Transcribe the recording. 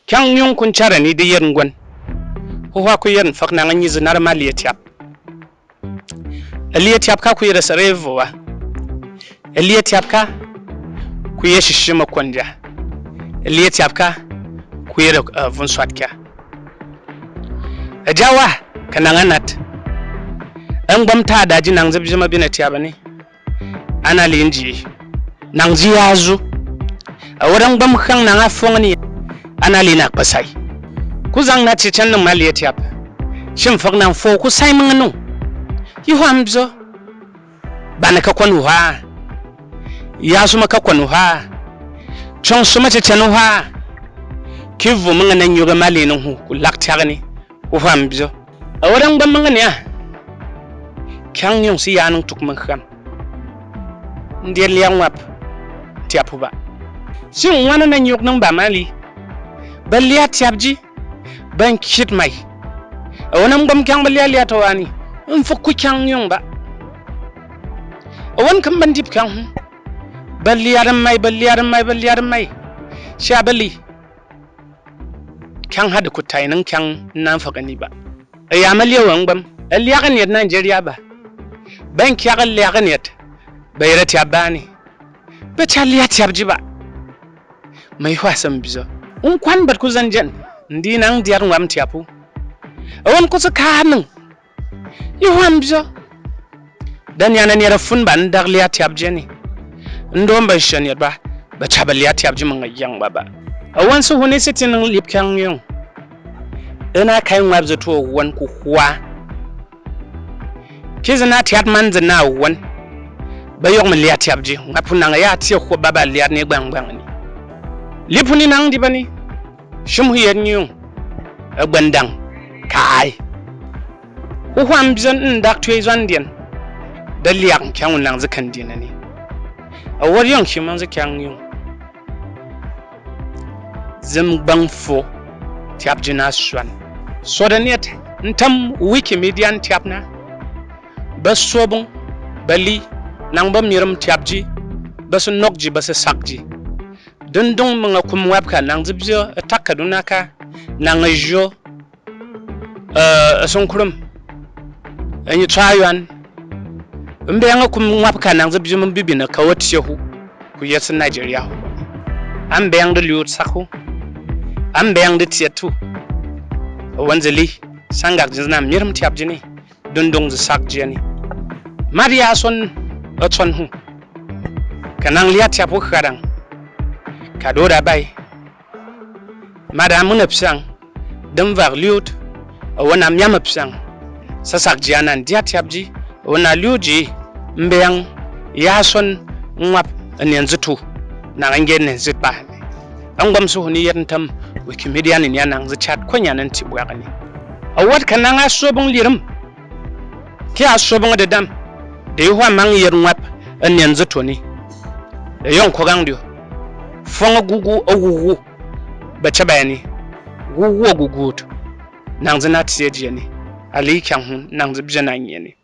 kyang nyung kun chara ni de yen gwan ho ha ku yen fak na ngi zinar ma lietiap lietiap ka ku yere sarevo wa lietiap ka ku ye shishima konja lietiap ka ku yere vun swatka ajawa kana nganat an gbamta daji nang zabjima binatiaba ni ana linji nang jiyazu awaran gbam khang nang afongni ana lina pasai ku zang na chichan nang malietiap shin fak nang fo ku sai manganu yi hamzo banaka kwanu ha ya suma ka kwanu ha chong suma chichanu ha kivu mangana nyuga malinu hu ku laktagni ku hamzo awaran gbam mangani kyang yung si yanung tukman kham ndier liang wap tiapuba sin wana na nyuk nang ba mali balia tiapji ban kit mai awanam gam kyang balia lia tawani fukku kyang yung ba awan kam bandip kyang balia mai sha bali kyang hada kutai nang kyang nan fakani ba ayamali wang bam aliya kan yet Nigeria ba ban kyagal liaganiet bayra tiabani ba chaliya tiabji ba mai hwasam bizo kwan bat ku zanjan ndi nang diar ngam tiapu awan ku sakanin yi hwam bizo dan yana ne rafun ban dar liya tiabje ni ndo ban shan yet ba chabaliya tiabji man yang baba awan su hune sitin lip kyang yung ina kai ngabzo to wan ku hwa kizana tiat manza na wan bayok me liat tiabji ngapuna nga ya tie ko baba liat ne gbangbang ni lipuni nang di bani shumhu yen nyung agbandang kai ku hwam bizan ndak twe zandien da liak kyang nang zakan dinani awar yong shiman zakan yung zam bang fo tiabji na swan sodanet ntam wikimedia tiapna basobung bali nang bam miram tiabji bas nokji bas sakji dundung mga kum webka nang zibjo takaduna ka nang jo asonkurum anyi trywan mbe nga kum webka nang zibjo mbibina kawati hu ku yes Nigeria hu ambe yang de liut sakhu ambe yang de tietu wanzeli sangak jina miram tiabji ni dundung z sakji ni Maria son otson hu kanang liat tiapu khadang kadora bay madam munapsang damvar liut wana myamapsang sasak jianan dia tiabji wana liuji mbeyang yason ngap anyanzutu nangen nen zitba angam su huni yentam wikimedia ni yanang zichat konyanan tibwagani awat kananga sobong lirim kia sobong de dam de hwa mang yer ngap anyanzutu ni yon kogang fonga gugu ogugu bacha bayani gugu nang zana tiye ni ali kyang hun nang zibjana nyeni